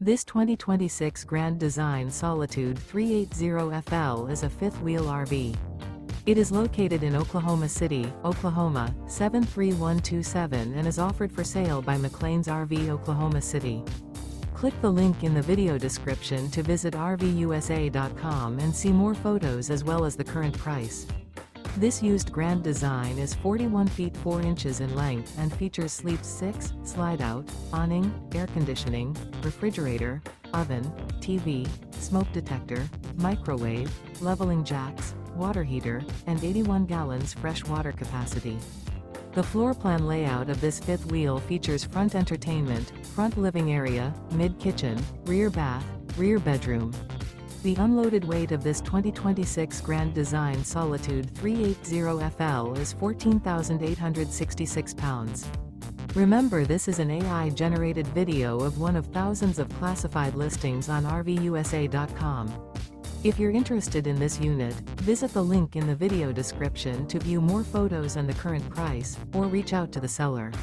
This 2026 Grand Design Solitude 380FL is a fifth-wheel RV. It is located in Oklahoma City, Oklahoma, 73127 and is offered for sale by McClain's RV Oklahoma City. Click the link in the video description to visit RVUSA.com and see more photos as well as the current price. This used Grand Design is 41 feet 4 inches in length and features sleep 6, slide-out, awning, air conditioning, refrigerator, oven, TV, smoke detector, microwave, leveling jacks, water heater, and 81 gallons fresh water capacity. The floor plan layout of this fifth wheel features front entertainment, front living area, mid-kitchen, rear bath, rear bedroom. The unloaded weight of this 2026 Grand Design Solitude 380FL is 14,866 pounds. Remember, this is an AI-generated video of one of thousands of classified listings on RVUSA.com. If you're interested in this unit, visit the link in the video description to view more photos and the current price, or reach out to the seller.